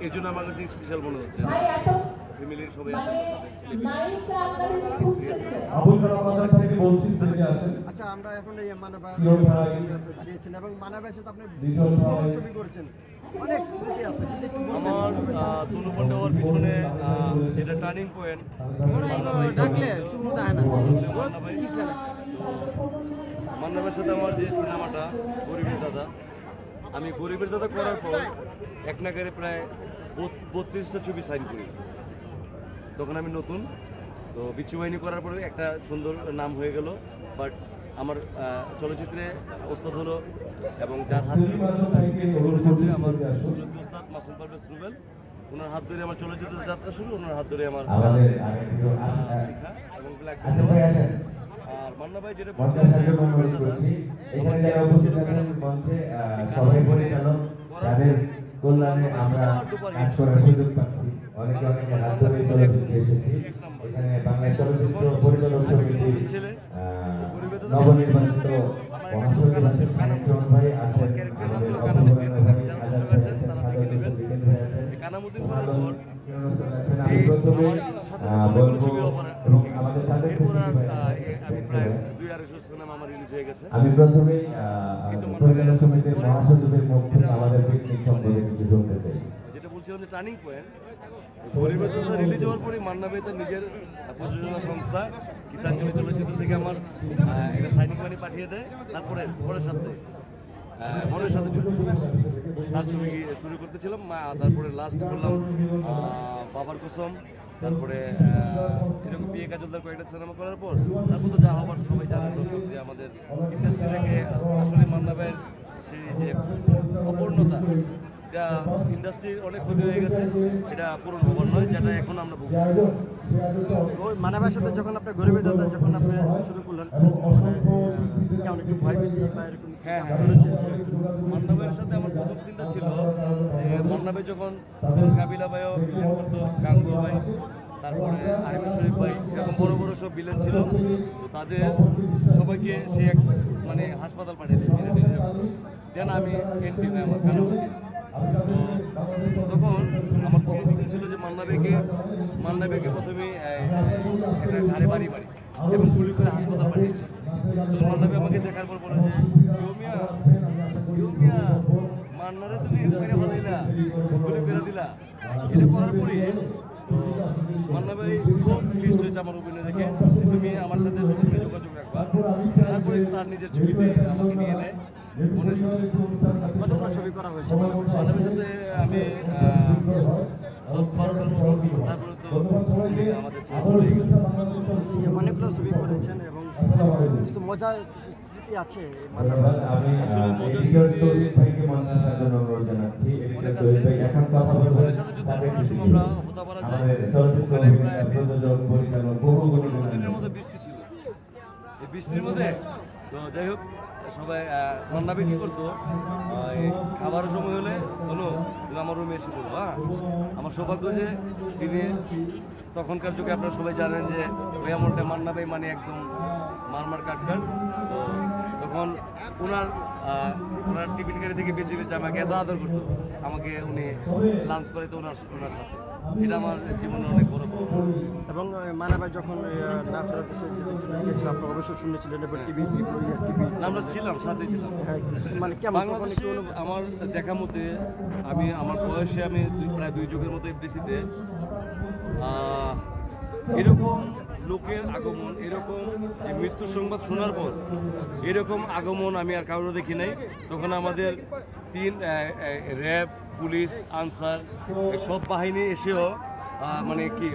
এর জন্য আমার কাছে স্পেশাল মনে হচ্ছে। ফ্যামিলির সবাই আছে, আচ্ছা আমরা এখন এই মানবা দিয়েছেন এবং মানবের সাথে আপনি ছবি করেছেন, অনেক স্মৃতি আছে। আমার ধনুপন্ডা হওয়ার পিছনে যেটা টার্নিং পয়েন্ট, মান্নাবের সাথে আমার যে সিনেমাটা গরিবের দাদা, আমি গরিবের দাদা করার পর এক নাগারে প্রায় 32টা ছবি সাইন করি। তখন আমি নতুন, তো বিচ্ছু বাহিনী করার পরে একটা সুন্দর নাম হয়ে গেল। বাট আমার চলচ্চিত্রে ওস্তাদ হলো এবং যার হাত ধরে চলচ্চিত্রে আমার ওস্তাদ মাসুম পারভেজ রুবেল, ওনার হাত ধরে আমার চলচ্চিত্রের যাত্রা শুরু, ওনার হাত ধরে আমার শিক্ষা এবং ব্ল্যাক আর মান্না ভাই যেটা বলছেন কল্যাণে আমরা কাজ করার সুযোগ পাচ্ছি। অনেকে অনেকে হাত ধরে চলচ্চিত্রে এসেছি। এখানে বাংলা চলচ্চিত্র পরিচালক সমিতির নবনির্বাচিত মহাসচিব আছেন কানামুদ্দিন ভাই, আছেন আমাদের অপূর্ণ ভাই, আজাদ ভাই আছেন, বিকেল ভাই আছেন। আমি প্রথমে বলবো এবং আমাদের সাথে আমি প্রথমেই পরিচালক সমিতির মহাসচিবের মুখ থেকে আমাদের পিকনিক সম্পর্কে কিছু শুনতে চাই। যেটা বলছিলাম যে টার্নিং পয়েন্ট, গরিবের দাদা রিলিজ হওয়ার পরে মান্না ভাই তার নিজের প্রযোজনা সংস্থা গীতাঞ্জলি চলচ্চিত্র থেকে আমার একটা সাইনিং মানি পাঠিয়ে দেয়। তারপরে পরের সপ্তাহে মনের সাথে তার ছবি শুরু করতেছিলাম, তারপরে লাস্ট করলাম বাবার কসম, তারপরে এরকম বিয়ে কাজলদার কয়েকটা সিনেমা করার পর তারপর তো যা হবার সবাই জানেন দর্শক যে আমাদের ইন্ডাস্ট্রিটাকে আসলে মান্না ভাইয়ের সেই যে অপূর্ণতা, এটা ইন্ডাস্ট্রির অনেক ক্ষতি হয়ে গেছে, এটা পূরণ হবার নয়, যেটা এখন আমরা ভুগছি। মানবের সাথে যখন আপনি গরিবের দাদা যখন আপনি শুরু করলেন, কেমন একটু ভয় পেয়েছি বা এরকম? হ্যাঁ, মান্না ভাইয়ের সাথে আমার প্রথম সিনটা ছিল যে মান্না ভাই যখন কাবিলা ভাইও বিলেন করতো, গাঙ্গু ভাই, তারপরে আহমেদ শরীফ ভাই, এরকম বড় বড় সব বিলেন ছিল, তো তাদের সবাইকে সে এক মানে হাসপাতাল পাঠিয়ে দেয় দেন আমি এন্ট্রি নেই আমার কারণ। তো তখন আমার প্রথম সিন ছিল যে মান্না ভাইকে প্রথমে একটা ঘাড়ে বাড়ি এবং গুলি করে হাসপাতাল পাঠিয়ে দিল। তো মান্না ভাই আমাকে দেখার পর বলে যে ইউমিয়া মান্নারে তুমি মেরে ফেলাইলা, গুলি করে দিলা। এটা করার পরে তো মান্না ভাই খুব লিস্ট হয়েছে আমার অভিনয় দেখে, তুমি আমার সাথে সবসময় যোগাযোগ রাখবা। তারপরে তার নিজের ছবিতে আমাকে নিয়ে নেয়। মনের কতটা ছবি করা হয়েছে মান্নাবের সাথে? আমি 10-12টার মতো। তারপরে তো আমাদের অনেকগুলো ছবি করেছেন এবং কিছু মজার স্মৃতি আছে। আসলে মজার স্মৃতি ভাইকে মন্নার সাথে অনুরোধ জানাচ্ছি। এখন কথা বলবো আমরা হতাপাড়া যাই, ওখানে প্রায় প্রযোজক পরিচালক বহুগুলো দিনের মধ্যে বৃষ্টি ছিল। এই বৃষ্টির মধ্যে তো যাই হোক সবাই মান্না ভাই কি করতো, খাবারের সময় হলে বলো তুমি আমার রুমে এসে পড়বো। হ্যাঁ, আমার সৌভাগ্য যে তিনি তখনকার যুগে আপনারা সবাই জানেন যে ওই আমলটা মান্না ভাই মানে একদম মারমার কাটকার। তো তখন ওনার টিফিন গাড়ি থেকে বেঁচে আমাকে এত আদর করতো, আমাকে উনি লাঞ্চ করে তো ওনার সাথে। এটা আমার জীবনের অনেক বড় এবং মান্না ভাই যখন না ফেরত এসে চলে গিয়েছিল, আপনার অবশ্যই শুনেছিলেন এবার টিভি আমরা ছিলাম, সাথে ছিলাম। মানে বাংলাদেশে আমার দেখা মতে আমার বয়সে আমি প্রায় 2 যুগের মতো এফডিসিতে এরকম লোকের আগমন, এরকম যে মৃত্যুর সংবাদ শোনার পর এরকম আগমন আমি আর কারোর দেখি নাই। তখন আমাদের 3 র্যাব, পুলিশ, আনসার সব বাহিনী এসেও মানে কি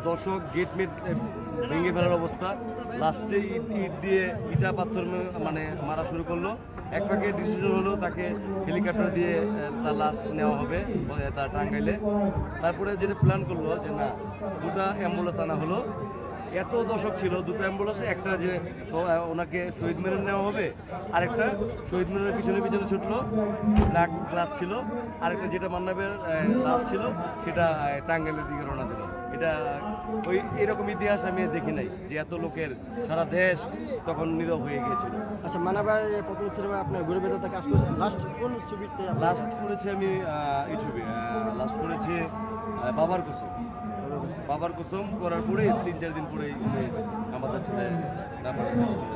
দর্শক গেট ভেঙে ফেলার অবস্থা। লাস্টে ইট দিয়ে ইটা পাথর মানে মারা শুরু করলো। এক ফাঁকে ডিসিশন হলো তাকে হেলিকপ্টার দিয়ে তার লাশ নেওয়া হবে তার টাঙ্গাইলে। তারপরে যেটা প্ল্যান করলো যে না 2টা অ্যাম্বুলেন্স আনা হলো। এত দর্শক ছিল, 2টা অ্যাম্বুলেন্সে একটা যে ওনাকে শহীদ মিনারে নেওয়া হবে, আরেকটা শহীদ মিনারের পিছনে ছুটলো, ব্ল্যাক গ্লাস ছিল, আরেকটা যেটা মান্নাবের লাশ ছিল সেটা টাঙ্গাইলের দিকে রওনা দিল। এটা ওই এরকম ইতিহাস আমি দেখি নাই যে এত লোকের সারা দেশ তখন নীরব হয়ে গিয়েছিল। আচ্ছা, মান্নাবের প্রথম সিনেমা আপনার গরিবের দাদা কাজ করেছেন, লাস্ট কোন ছবিতে? লাস্ট করেছি আমি এই ছবি, লাস্ট করেছি হচ্ছে বাবার কুসুম। বাবার কুসুম করার পরে 3-4 দিন পরে আমাদের ছেলে নাম্বার চলে